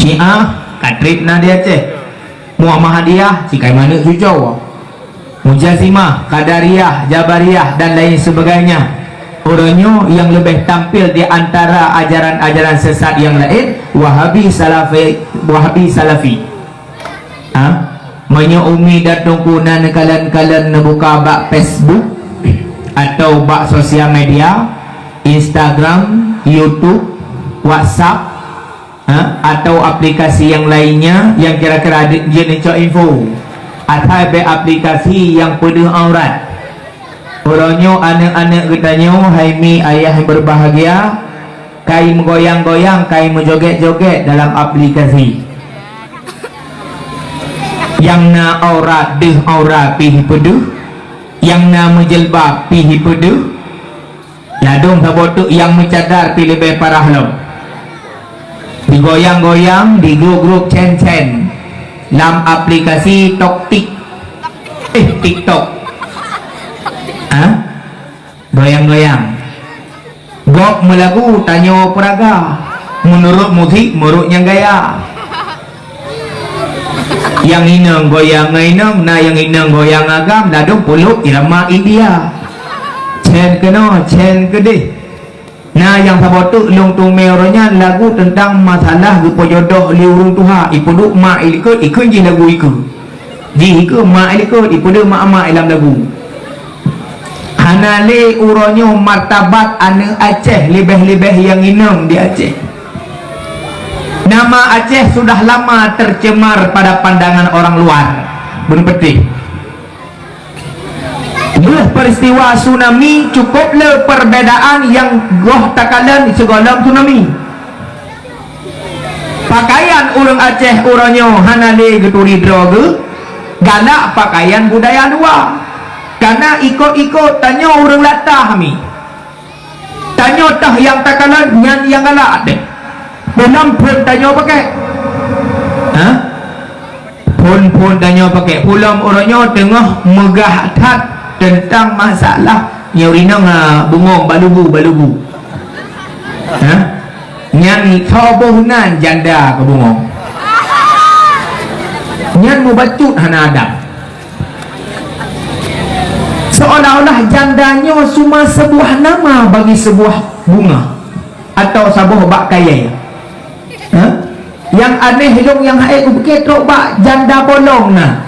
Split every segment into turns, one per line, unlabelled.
Syiah Katrik na dia Aceh, Muhammadiyah cikai mana hijau, Mujazimah, Qadariyah, Jabariyah dan lain sebagainya. Orangnya yang lebih tampil di antara ajaran-ajaran sesat yang lain Wahabi Salafi. Menyaumi datung kunan kalian buka bak Facebook atau bak sosial media, Instagram, YouTube, WhatsApp, atau aplikasi yang lainnya yang kira-kira jenis info atau aplikasi yang penuh aurat. Orangnya anak-anak katanya, hai mi ayah yang berbahagia, kai menggoyang-goyang, kai menjoget-joget dalam aplikasi. Yang na aurat deh aurat pihi peduh, yang na menjelbab pihi peduh, ladung sabotuk yang mencadar pi lebih parah lo. Digoyang-goyang, di grup-grup cen-cen dalam aplikasi TikTok. Goyang-goyang, gok melagu tanya peraga, menurut musik menurutnya gaya. Yang inang goyang inang, na yang inang goyang agam, ladung puluk irama India. Cen kena, cen kedih. Nah yang sabotuk long tumeronya lagu tentang masalah gupo jodoh liurung tuha, ipuduk mak ilikut ikut je lagu ikut. Ji ikut mak ilikut ipuduk mak dalam lagu. Hanale uronyo martabat anak Aceh lebih-lebih yang inang di Aceh. Nama Aceh sudah lama tercemar pada pandangan orang luar. Benar betul. Peristiwa tsunami cukuplah perbedaan yang goh takalan segala tsunami. Pakaian orang Aceh uronyo hanale geturi droga, galak pakaian budaya luar. Karena ikut-ikut tanya orang latah mi, tanya tah yang takalan yang galak deh. Pulang pun tanya pakai, pun tanya pakai. Pulang orangnya tengah megah tat tentang masalah nyorina bungong balubu. Nyan sobohnan janda ke bungong. Nyan mau bacut hana ada. Seolah-olah jandanya cuma sebuah nama bagi sebuah bunga atau sebuah bak kaya. Yang aneh dong yang hai ketrok bak janda bolong nah.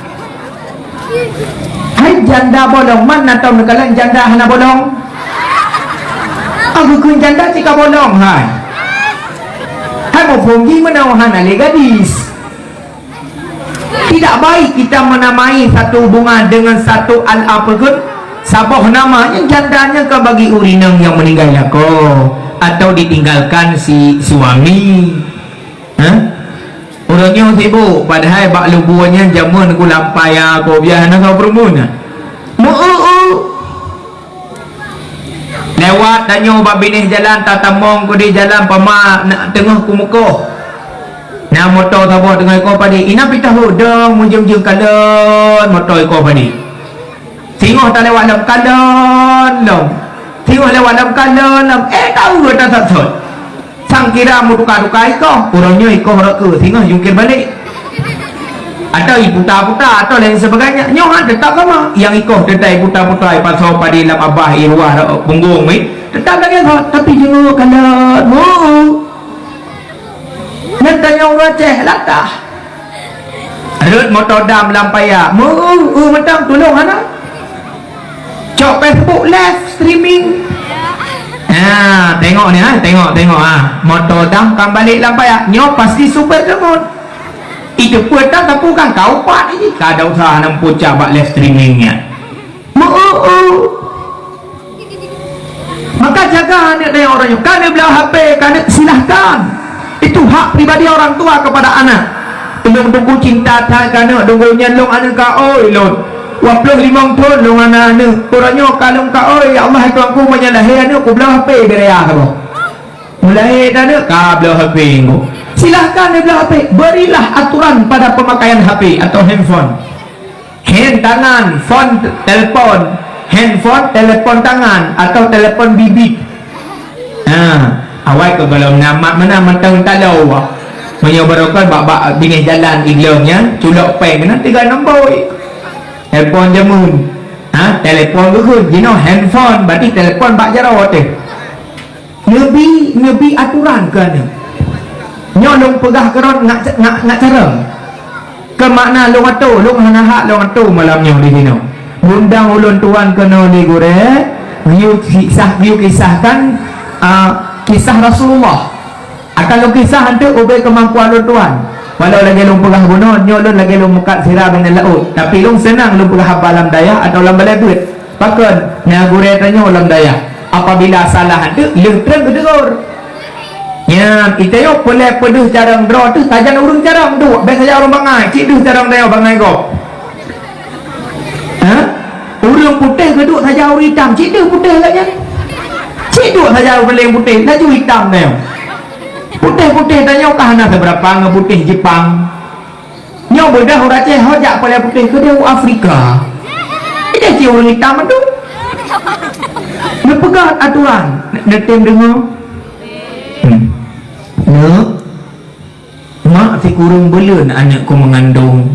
Hai janda bolong mana tahu nekalan janda hana bolong. Aku kun janda cika bolong hai. Hai mau pergi mana hana le gadis. Tidak baik kita menamai satu bunga dengan satu al-apakun saboh namanya jandanya ke bagi urinang yang meninggal lako atau ditinggalkan si suami. Orangnya sibuk padahal bak lubuannya jamun ku lampai aku biar nak kau permuna. Lewat tanya bak binih jalan tatamong ku di jalan pama nak tengah ku muka. Nah motor saboh dengan kau padi ina pitah hodong munjung-jung kalon motor kau padi. Tengok tak lewat dalam kalon lom. Tengok lewat dalam kalon lom. Tahu tak sat-sat. Sang kira mu duka-duka iko. Orangnya iko horak ke. Tengok jungkir balik. Atau iputa-puta atau lain sebagainya. Nyohan tetap sama. Yang iko tetap iputa-puta. Pasal pada dalam abah irwah punggung ni. Tetap lagi kok. Tapi jenguk kalon. Nyatanya orang Aceh latah. Rut motor dam lampaya. Mentang tolong anak. Cok Facebook live streaming. Tengok ni tengok motor dam kan balik lampai nyo pasti super demon. Itu putan tapi kan kau pat ni. Kada usah nampu cabak live streamingnya. Maka jaga anak dan orangnya. Kana belah HP, kana silahkan. Itu hak pribadi orang tua kepada anak. Tunggu cinta tak kana tunggu nyelong anak kau lon. 25 tahun lu anak orangnya kalau kau ya Allah itu aku menyalahi anak aku belah HP beraya kamu mulai anak kau belah HP silahkan dia belah HP. Berilah aturan pada pemakaian HP atau handphone, hand tangan, phone telepon, handphone telepon tangan atau telepon bibit. Awak ke kalau nama mana mentang talau menyobarkan bak bingis jalan iglongnya culok peng kena 3 nombor handphone jamun telepon ke you know handphone berarti telepon bak jarawat ngebi aturan kan nyolong pegah keron ngak carang ke makna long atu long hanaha long atu malamnya di sini undang ulun tuan kena ni gore view kisahkan kisah Rasulullah kalau kisah hantu ubay kemampuan ulun tuan walau lagi long pegah bunuh nyolong lagi long mukat sirah dengan laut tapi long senang long pegah balam daya atau lam balai duit pakon na gore tanya lam daya apabila salah hantu lentren berdegur ya kita yo boleh peduh carang draw tu tajan urung carang tu biasa saja orang bangai cik duh carang dia bangai kau urung putih keduk saja urung hitam cik duh putih katnya cik duh saja urung putih laju hitam dia putih tanya kahana seberapa ngeputih Jepang nyo bedah orang Aceh hojak boleh putih ke dia Afrika dia cik urung hitam tu nepegat aturan netem dengar mak si kurung belun anakku mengandung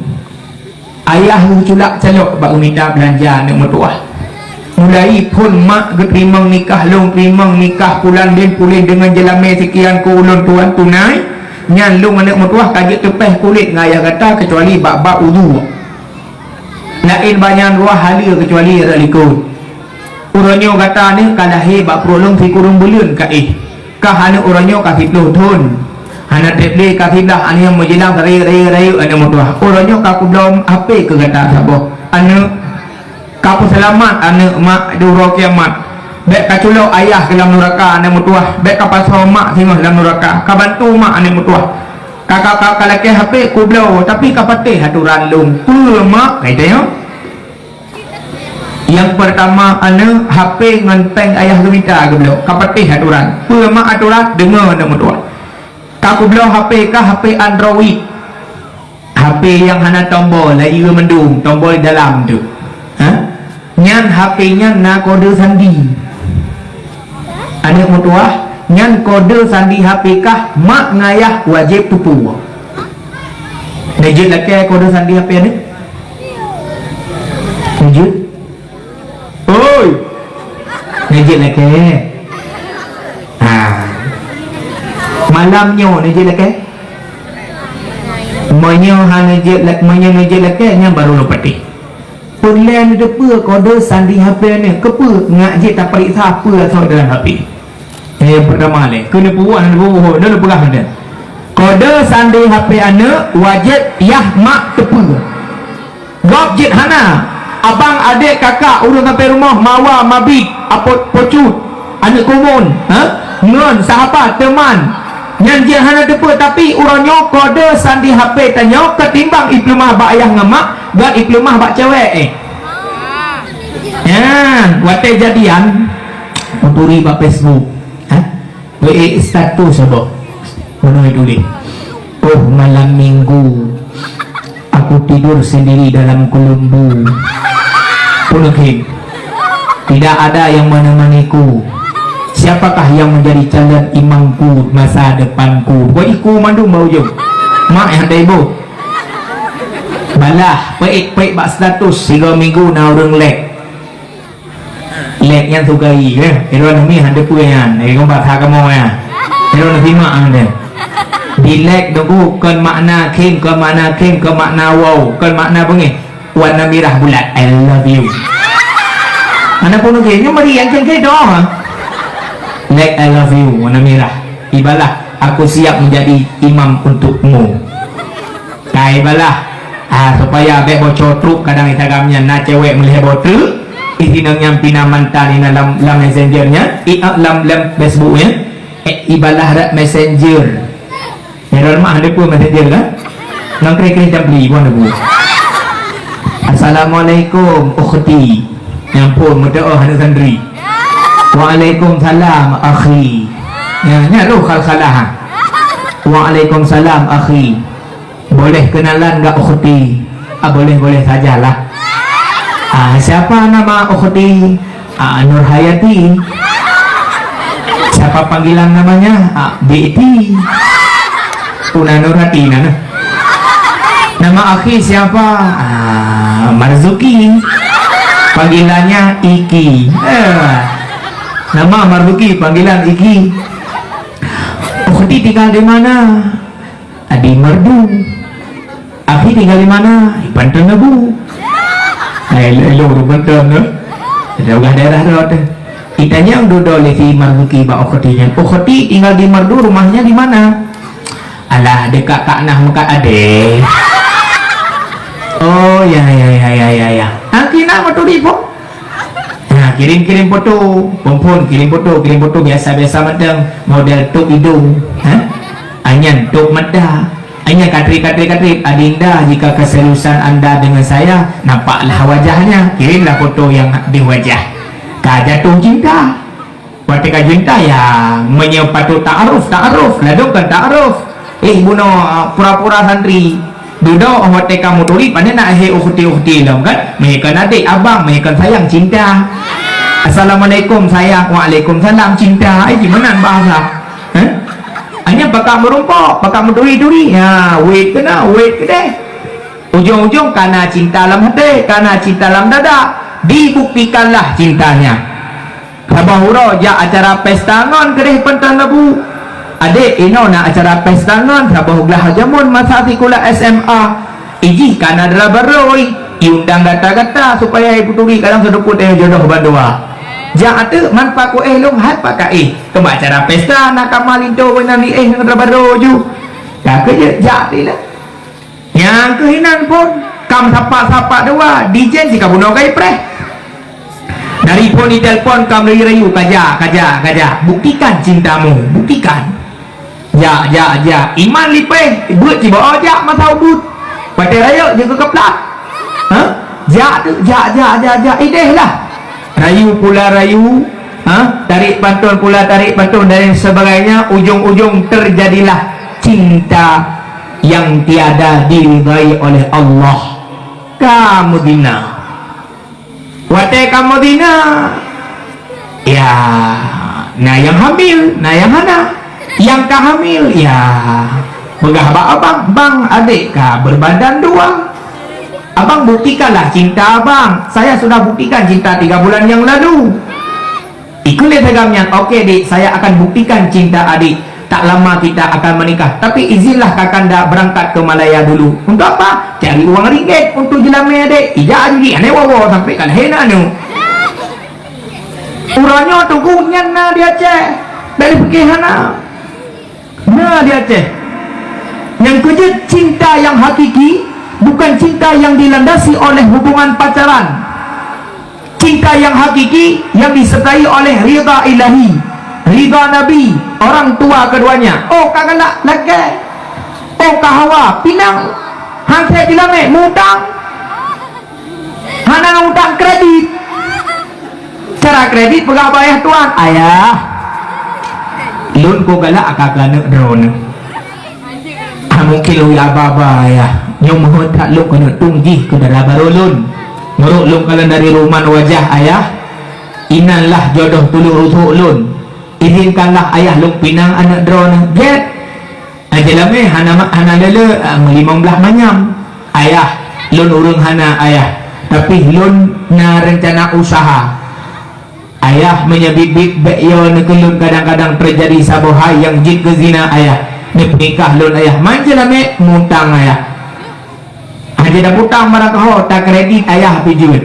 ayah culak calok bak minta belanja anak mertua mulai pun mak keterimang nikah long terimang nikah pulang din pulih dengan jelame sekian ku ulun tuan tunai nyan long anak mertua kaget tepeh kulit ngayah kata kecuali bak udu lain banyak ruah halia kecuali ralikut uranyo kata ni kalahi bak prolong si kurung belun kahana uranyo kasih pelutun anak tepli kasihlah ane yang menjelang rayu ane mutuah uranyo kaku belum apa ke kata saboh ane kapu selamat ane mak duro kiamat bek kaculo ayah ke dalam neraka ane mutuah bek kapasau mak singoh dalam neraka kabantu mak ane mutuah kakak laki HP ku belum tapi kapatih aturan lung mak kata yang pertama ane HP ngenteng ayah gemita ke belum kapatih aturan mak aturan dengar ane mutuah kaku belum HP kah HP Android HP yang hana tombol lagi mendung tombol dalam tu nyan HP nya na kode sandi anak mutuah nyan kode sandi HP kah mak ngayah wajib tupu nejit laki kode sandi HP ni nejit oi nejit laki malamnya nejit laki menyo laki nya baru lupati pulen depa kode sandi HP ni kepa ngak je tak periksa apa asal dalam HP yang pertama le kena puan dah pegah dah kode sandi HP ana wajib yah mak tepa gop jit hana abang adik kakak urang sampai rumah mawa mabik apot pocut anak kumun ngon sahabat teman yang dia hana depa tapi uranyo kode sandi HP tanya ketimbang iplumah bak ayah ngamak gak iplumah bak cewek wate jadian puturi bak Facebook WA status apa menoi tulis oh malam minggu aku tidur sendiri dalam kelumbu punukin tidak ada yang menemaniku siapakah yang menjadi calon imamku masa depanku buat iku mandu mau jom mak yang ada ibu balah baik bak status 3 minggu na orang lek yang sukai eron ni hande puyan kong bahasa kamu eron simak anda dilek dulu kan makna king ke makna wow kan makna bengi warna merah bulat I love you anda pun kayaknya mari yang kayak doang like I love you warna merah ibalah aku siap menjadi imam untukmu ibalah supaya bek bocor truk kadang Instagramnya na cewek melihat botol isinang nyampi namanta ni dalam messengernya dalam Facebooknya ibalah rak messenger meron mah ada pun messenger kan nang kira-kira jam beli pun ada pun assalamualaikum ukhti yang pun mudah hana sandri waalaikumsalam akhi nya lu khal-khalah waalaikumsalam akhi boleh kenalan enggak ukhti boleh sajalah siapa nama ukhti Nur Hayati siapa panggilan namanya Biti Una Nurhati nama akhi siapa? Marzuki, panggilannya Iki. Nama Marzuki, panggilan Iki. Ukhti tinggal di mana? Di Merdu. Akhi tinggal di mana? Di Banten Bu. Hello di Banten no. Jauh daerah tu. Itanya duduk oleh si Marzuki ba ukhtinya. Ukhti tinggal di Merdu, rumahnya di mana? Alah dekat Kak Nah muka ade. Oh ya. Kina foto di po. Nah kirim foto, pompon kirim foto biasa macam model tok hidung, anyan tok mata, anyan katri. Adinda jika keseriusan anda dengan saya nampaklah wajahnya, kirimlah foto yang di wajah. Jatuh cinta, ketika cinta ya menyepatu ta'aruf, ladungkan ta'aruf. Buno pura-pura santri duduk hote kamu tuli pandai nak ukhti lam kan mereka adik abang mereka sayang cinta. Assalamualaikum sayang, waalaikumsalam cinta. Gimana bahasa? Hanya bakal merumpok, bakal menduri ya wait ke deh. Ujung-ujung karena cinta dalam hati, karena cinta dalam dada, dibuktikanlah cintanya. Sabahuro ja acara pesta ngon kedeh pentang lebu. Adik ino na acara pesta ngon sabahuglah jamun masa sikula SMA. Iji karena adalah beroi iundang gata-gata supaya ibu turi kadang sedukut jodoh bandua. Jangan tu manfaat ku long hat pakai ke acara pesta nak kamalinto benani dengan baroju. Tak kerja jadi lah. Yang kehinan pun kam sapa dua DJ jika bunuh kai preh. Dari pun di telefon kam rayu kaja. Buktikan cintamu, buktikan. Ja iman lipe buat ciba aja masa ubud. Pada raya juga keplak. Ja ideh lah. Rayu pula rayu, tarik pantun dan sebagainya, ujung-ujung terjadilah cinta yang tiada diridai oleh Allah. Kamu dina wate kamu dina ya, nah yang hamil, nah yang hana yang kahamil ya begah abang bang adik kah berbadan dua. Abang buktikanlah cinta abang. Saya sudah buktikan cinta 3 bulan yang lalu. Ikulah segamnya. Oke dik, saya akan buktikan cinta adik. Tak lama kita akan menikah. Tapi izinlah kakanda berangkat ke Malaya dulu. Untuk apa? Cari uang ringgit untuk jelame adik. Ija jadi aneh wawo sampai kan hena nu. Uranya tu kunyan na dia ceh dari pekihana. Nah dia ceh. Yang kedua cinta yang hakiki. Bukan cinta yang dilandasi oleh hubungan pacaran. Cinta yang hakiki yang disertai oleh ridha ilahi, ridha nabi, orang tua keduanya. Oh kagalak lagi. Oh kahawa pinang. Hang saya dilame mutang. Hana utang kredit. Cara kredit pegah bayar tuan. Ayah. Lun ko galak akakana drone. Mungkin lu ya baba ya. Yang mohon tak lu kena tungji ke dalam barulun. Nguruk lu kalau dari rumah wajah ayah. Inanlah jodoh tulu rusuk lun. Izinkanlah ayah lu pinang anak drone. Get. Ajalame hana lele 15 manyam. Ayah lun urung hana ayah. Tapi lun na rencana usaha. Ayah menyebibit beyo nekelun kadang-kadang terjadi sabohai yang jid ke zina ayah. Ni nikah lun ayah. Manjalame muntang ayah. Aja dah putang marah kau tak kredit ayah pijut.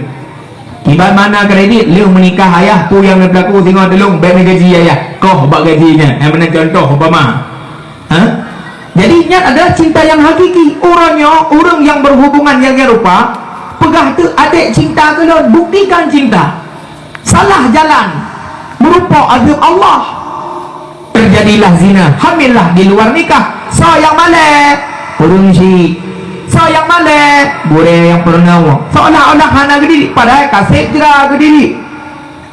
Kibat mana kredit lu menikah ayah pu yang berlaku tengok delung bagi gaji ayah. Kau bak gajinya. Yang mana contoh umpama. Jadi ini adalah cinta yang hakiki. Orang yang berhubungan yang rupa pegah tu adik cinta ke lun, buktikan cinta. Salah jalan merupa azab Allah. Terjadilah zina, hamillah di luar nikah. Sayang malek. Urung si sayang malek boleh yang pernah seolah-olah hana gediri padahal kasih jera gediri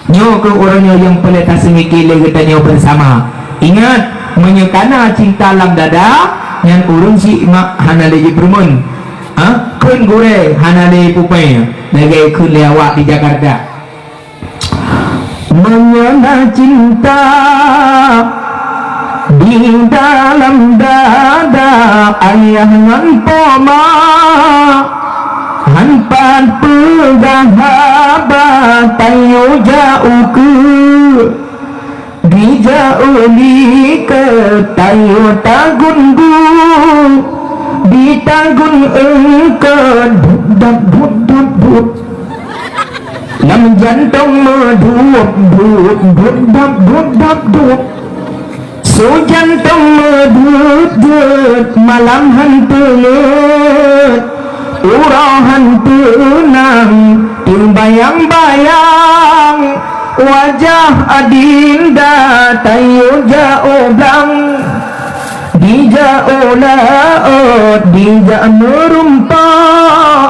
nyo ke orangnya yang pelet semikile katanya bersama. Ingat menyekana cinta lam dada yang urung si mak hana lagi bermun kun gore hana lagi pupai lagi kun lewat di Jakarta menyana cinta di dalam dada ayah ngan poma hanpan pegahabat tayo jauh ke di jauh di ke tayo tagun gu di tagun engkau budak budak budak lam jantung medup budak budak budak budak so jantung medup malam hantu urang hantu nang timbayang-bayang wajah adinda tayo jauh blang di jauh laut di jauh merumpak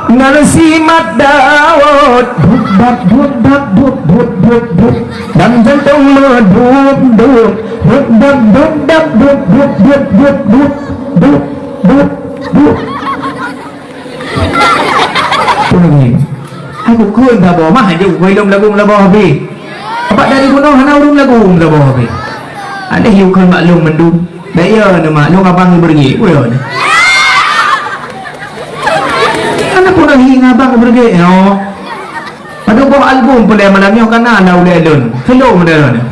ngarsimat daud budak budak budak budak dan jantung medup dup budak budak budak budak budak budak budak aku kun tak bawa mah aja belum lagu bawa habis apa dari gunung hana urung lagu tak bawa habis ada hiu kan maklum mendung daya nama maklum abang bergi boyo ana pun dah hing abang bergi no ada bawa album pada malamnya kana ana ulai lun hello model ana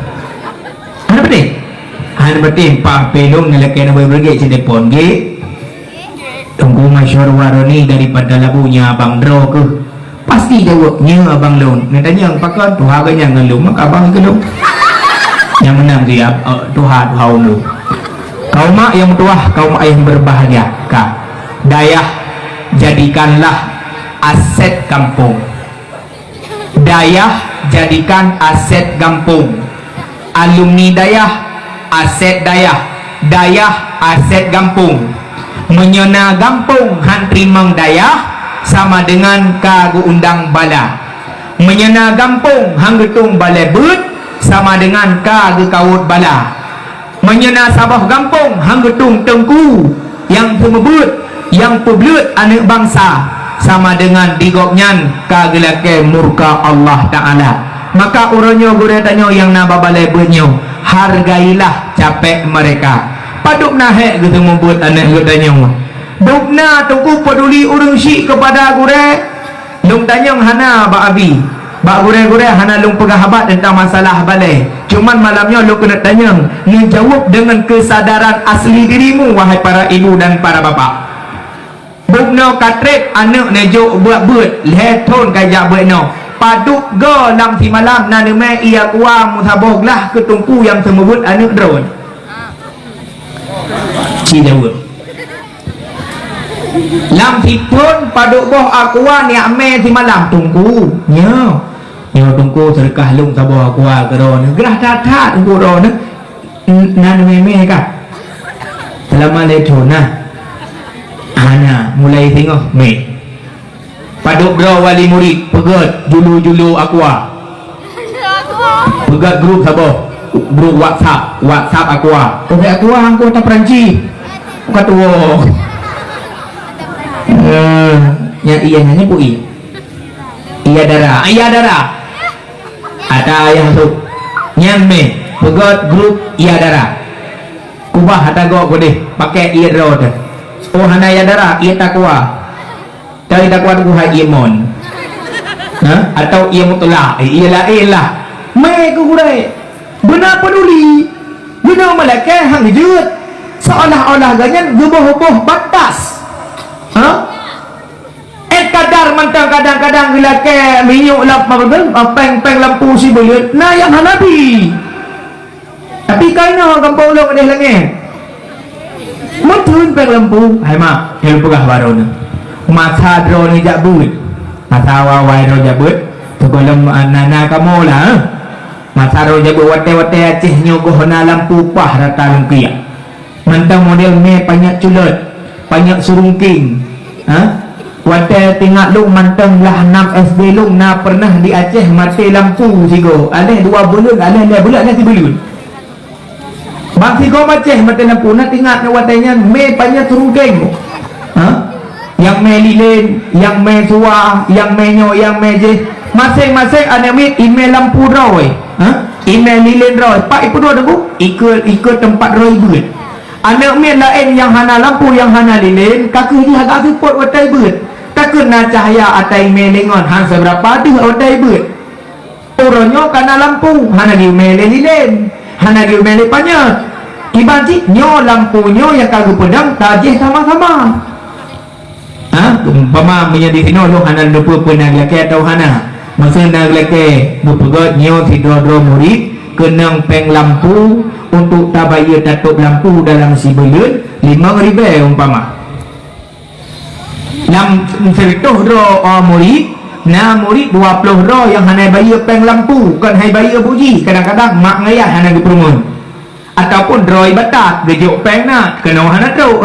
betul ana betul pak pelong ngelakena bergi ci depan ge tunggu masyarakat ni daripada lagunya abang Dro ke pasti jawabnya abang Lun nadanya yang pakai tuha ganya ngelum maka abang ke lum yang menang dia tuha mu kau mak yang tuah kau mak yang berbahagia kah dayah jadikanlah aset kampung dayah jadikan aset kampung alumni dayah aset dayah dayah aset kampung menyena gampung hantri mang dayah sama dengan kagu undang bala menyena gampung hanggetung balai but sama dengan kagu kaut bala menyena sabah gampung hanggetung tengku yang pemebut yang peblut anak bangsa sama dengan digoknyan kagelake murka Allah Ta'ala maka uronyo gure tanyo yang naba balai bunyo hargailah capek mereka paduk nahek gitu membuat anak gudanya dukna tunggu peduli urung syik kepada gure lung tanyang hana ba abi ba gure-gure hana lung pegahabat tentang masalah balai cuman malamnya lung kena tanyang ni jawab dengan kesadaran asli dirimu wahai para ibu dan para bapa bukno katret anak nejo buat leton kajak buatno paduk go lam si malam naneme ia kuam mutaboglah ketungku yang semebut anak drone si jawab lam tipun paduk boh akuan ni ame si malam tungku nyo tungku sedekah lung saboh akuan keron gerah tata tungku ron nan meme ka selama letona ana mulai tengok me paduk bro wali murid pegat julu-julu aqua pegat grup saboh grup WhatsApp aqua okay aqua hangko ta Perancis katuo yang iya nanya pu iya darah ada yang tu nyame pegat grup iya darah kubah ada go boleh pakai iya road oh hana iya darah iya takwa dari takwa tu hai imon atau iya mutla iya lah me ku kurai benar peduli benar malaikat hang jut seolah-olah ganyan guboh-guboh batas kadar mantang kadang-kadang bila ke minyak lap peng lampu si belut na yang hanabi tapi kaina kampung ulok ada langit mutun peng lampu hai mak yang pegah baru ni masa drone ni jabut masa wawai drone jabut tu kalau nana kamu lah masa drone jabut wate-wate aceh nyogoh na lampu pah rata lungkia mantang model me banyak culut banyak surungking Wate tengok lung manteng lah 6 SD lung na pernah di Aceh mati lampu sigo. Aleh 2 bulan, aleh bulan si belun. Bang sigo Aceh mati lampu na tengok na watenya me banyak surungkeng. Yang me lilin, yang me suah, yang me nyo, yang me je. Masing-masing ada mit email lampu raw email lilin roy pak ipu dua tu ikut tempat roy beut anak min lain yang hana lampu yang hana lilin kaku dia agak support watai beut takut na cahaya atai melengon hang seberapa tu watai beut orangnya karena lampu hana di email lilin hana di email panya ibanci nyo lampunyo yang kagu pedang tajih sama-sama umpama menjadi sino lo hana lupa pernah laki atau hana masa nak lelaki berpegat nyo si dua-dua murid kenang peng lampu untuk tabaya datuk lampu dalam si belut 5,000 umpama lam serituh dua murid na murid 20 ro yang hana bayar peng lampu kan hai bayar puji kadang-kadang mak ngayah hana geperumun ataupun droi batat gejuk peng nak kena hana tahu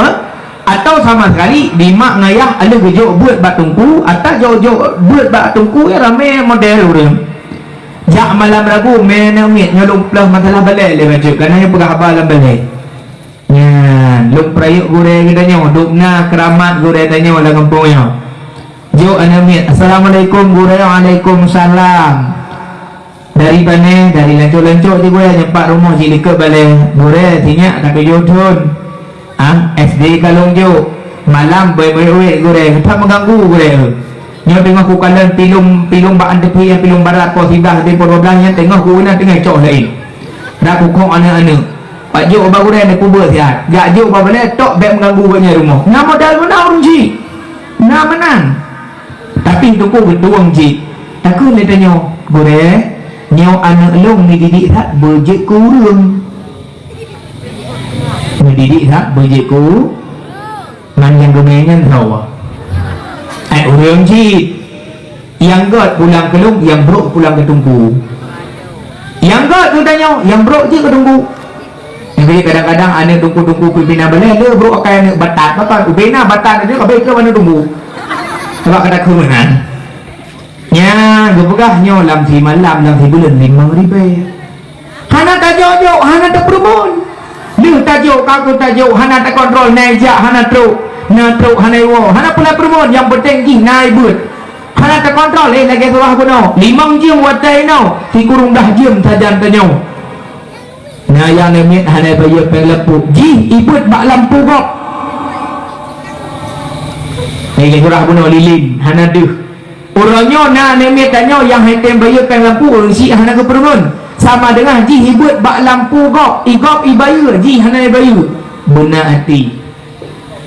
atau sama sekali di mak ngayah ada gejuk buat bat tungku atau jauh-jauh buat bat tungku ya ramai model orang jak malam ragu menamit nyolong pelah masalah balai le baca kerana yang pegah abalam balai nya luk prayuk gure kita nyo dukna keramat gure tanya wala kampungnya jo anamit assalamualaikum gure waalaikumsalam dari mana dari lancuk-lancuk je gue nyepak rumah cilik ke balai gure tinyak tak kejutun SD kalung jo malam baik-baik gure kita mengganggu gure nyo tengah ku kalan pilung baan tepi yang pilung barat ko sidah di 12 nya tengah ku na tengah cok lain dak ku kong anak-anak pak jo ba gure nak kubur sihat gak jo ba balai tok baik mengganggu banyak rumah na modal mana orang ji na menan tapi tu ku betuang ji takut ni tanya gure nyo anak long ni didik tak berjek kurung mendidik tak berjekku man yang gemengan tahu orang jid yang god pulang ke lung yang bro pulang ke tungku yang god tu tanya yang bro je ke tungku jadi kadang-kadang anak tungku-tungku pimpinan balai le bro akan anak batat apa ubena batat dia kabeh ke mana tunggu sebab kata kemenan nya gepegahnya lam si malam lam si bulan 5,000 hana tajo-jo hana tak perumon lu tajuk kaku tajuk hana tak kontrol naik jak hana truk na truk hana iwo hana pula permon yang penting gi naik but hana tak kontrol lagi surah kuno 5 jam watai no si kurung dah jam sajan tanyo na yang nemit hana bayar peng lampu ji ibut bak lampu kok lagi surah kuno lilin hana duh orangnya na nemit tanyo yang hitam bayar peng lampu orang si hana ke permon sama dengan ji hibut bak lampu gop igop ibayu ji hana ibayu benar hati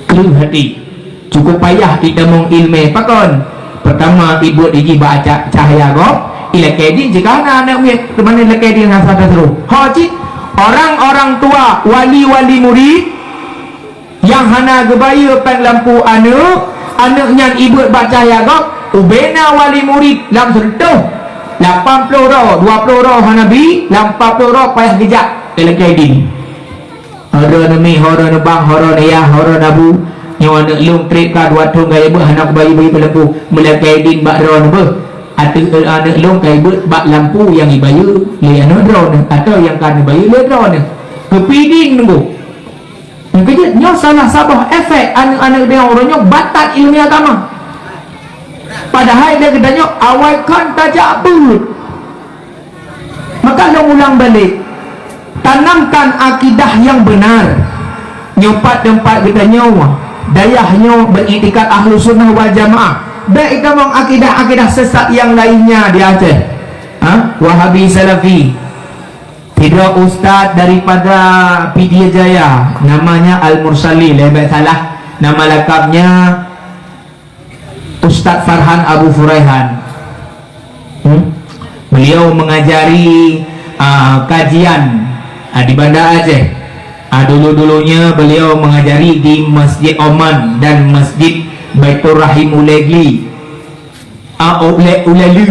keluh hati cukup payah kita mong ilmu pakon pertama ibut ji bak cahaya gop ila kedin jika anak miet temani la kedin hasa terus haji orang-orang tua wali-wali murid yang hana gebayu peng lampu anaknya ibut bak cahaya gop ubena wali murid lam sertuh 80 roh, 20 roh hanabi, 40 roh payah gejak dalam kaidin. Hora nami, hora nabang, hora nayah, hora nabu. Nyawa nak lung trik ka dua tung gaya ber anak bayi-bayi berlampu mulai kaidin bak roh nabu. Atau anak lung kai ber bak lampu yang ibayu le anak roh atau yang kan ibayu le roh ne. Kepiding nunggu. Yang kejut nyo salah sabah efek anak-anak dia orangnya batat ilmu agama. Padahal dia katanya awal kan tajak but maka lo ulang balik tanamkan akidah yang benar nyopat tempat katanya dayahnya beriktikad ahlu sunnah wal jamaah baik kita mau akidah-akidah sesat yang lainnya di Aceh Wahabi Salafi tidak ustaz daripada Pidia Jaya namanya Al-Mursali lebih salah nama lengkapnya Ustaz Farhan Abu Furaihan. Beliau mengajari kajian di Banda Aceh. Dulu-dulunya beliau mengajari di Masjid Oman dan Masjid Baitur Rahim Ulegli, Ulegli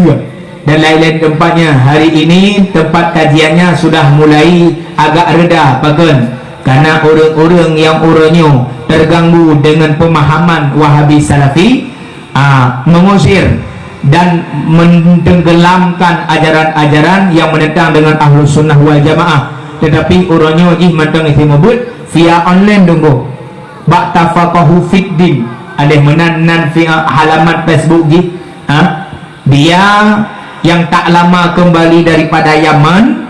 dan lain-lain tempatnya. Hari ini tempat kajiannya sudah mulai agak reda bahkan karena orang-orang yang orangnya terganggu dengan pemahaman Wahabi Salafi mengusir dan mendenggelamkan ajaran-ajaran yang menentang dengan Ahlus Sunnah wal Jamaah. Tetapi orangnya ih mentang isi mabut via online donggo bak tafaqahu fiddin ada menan via halaman Facebook ji dia yang tak lama kembali daripada Yaman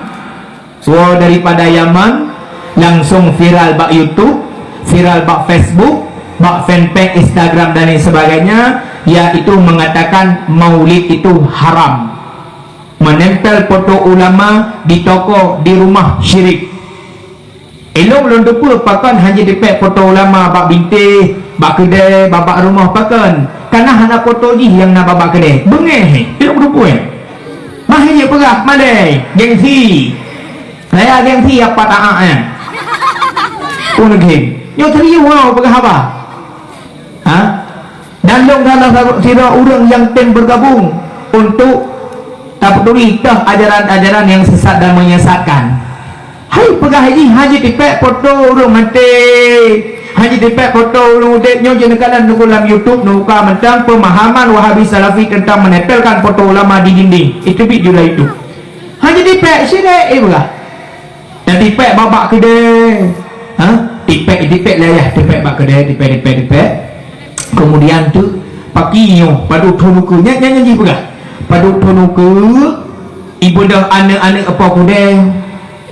So daripada Yaman langsung viral bak YouTube, viral bak Facebook, bak fanpage Instagram dan lain sebagainya, yaitu mengatakan maulid itu haram. Menempel foto ulama di toko, di rumah, syirik. Elok belum lupa pakan hanya dipek foto ulama bak binti, bak kedai, bak rumah pakan. Karena hanya foto ni yang nak bak kedai. Bengeh, elok lupa mahnya perah malai, gengsi. Saya gengsi apa taat pun lagi. Yo teri wow perah apa? Ha? Dan dong dalam sira orang yang tem bergabung untuk tak peduli dah ajaran-ajaran yang sesat dan menyesatkan. Hai pegah haji dipek foto orang mati, haji dipek foto orang udeknya je nekalan dalam YouTube nuka mentang pemahaman Wahabi Salafi tentang menempelkan foto ulama di dinding. Itu video itu. Haji dipek sini pegah. Dan dipek babak kedai. Ha? Dipek lah ya, dipek bak kedai, dipek. Kemudian tu pakinya padu tonuku nyanyi pegah. Padu tonuku ibu dah anak-anak apa kedai.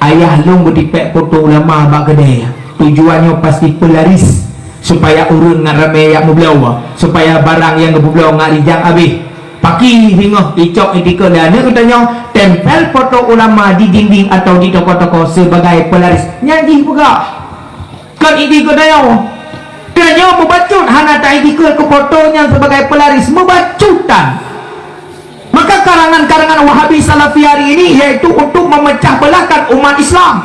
Ayah long berdipek foto ulama bak kedai. Tujuannya pasti pelaris supaya urun dengan ramai yang membelawa, supaya barang yang membelawa ngak rijang habis. Paki hingga icok etika dan katanya tempel foto ulama di dinding atau di toko-toko sebagai pelaris. Nyanyi juga. Kan etika dia. Dia membacut hana tak etika ke fotonya sebagai pelaris, membacutan. Maka karangan-karangan Wahabi Salafi hari ini yaitu untuk memecah belahkan umat Islam.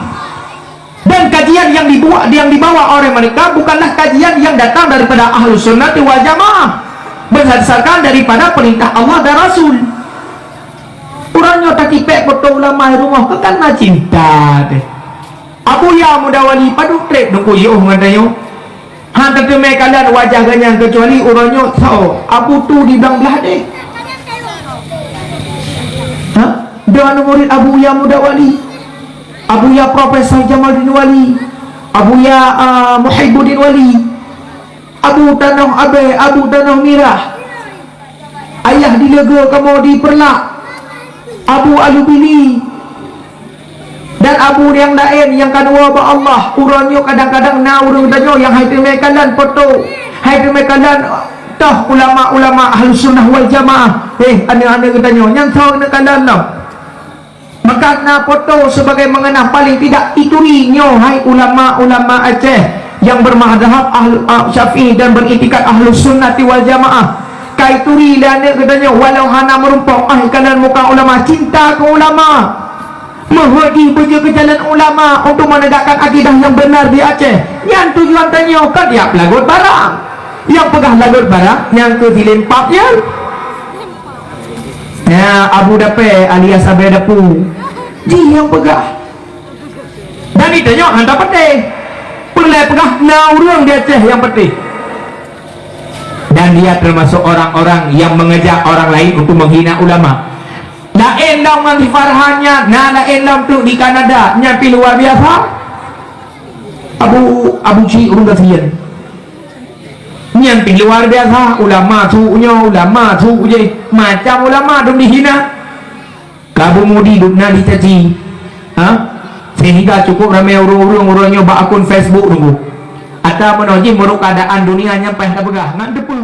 Dan kajian yang dibawa oleh mereka bukanlah kajian yang datang daripada Ahlus Sunnah wal Jamaah, berdasarkan daripada perintah Allah dan Rasul. Orangnya tak tipek foto ulama di rumah karena cinta deh. Abu ya mudawali padu trek dongku yo ngandayo. Hantar temai kalian wajah ganyang kecuali orangnya tahu Abu tu di belah deh. Ha? Dia murid Abu Ya Mudawali, Abu Ya Profesor Jamaluddin Wali, Abu Ya Muhibbuddin Wali, Abu Tanah Abe, Abu Tanah Mirah, ayah di Lega kamu di Perlak, Abu Alubini, dan Abu yang lain yang kedua ba Allah. Urangnya kadang-kadang na urang tanya yang hai temekalan foto, hai temekalan tah ulama-ulama Ahlus Sunnah wal Jamaah. Anak-anak katanya yang tahu nak kalan lah. Maka na foto sebagai mengenang paling tidak iturinyo hai ulama-ulama Aceh yang bermadzhab Syafi'i dan beriktikad Ahlus Sunnah wal Jamaah. Kai turi dan katanya walau hana merumpok kalan muka ulama, cinta ke ulama, menghadi beja ke jalan ulama untuk menegakkan akidah yang benar di Aceh. Yang tujuan tanya kan dia lagut barang. Yang pegah lagut barang yang ke dilempapnya. Ya Abu Dape alias Abu Dapu. Dia yang pegah. Dan ditanya hantar peti. Pelai pegah naurang di Aceh yang peti. Dan dia termasuk orang-orang yang mengejak orang lain untuk menghina ulama. Lain daun dengan Farhannya, lain daun tu di Kanada, nyampi luar biasa. Abu Cik urung kasihan. Nyampi luar biasa, ulama tu je macam ulama dong dihina. Kabu mudi dudna dicaci. Sehingga cukup ramai urung-urung nyoba akun Facebook nunggu. Atau menuju meruk keadaan dunia nyampai tak pegah ngan depu.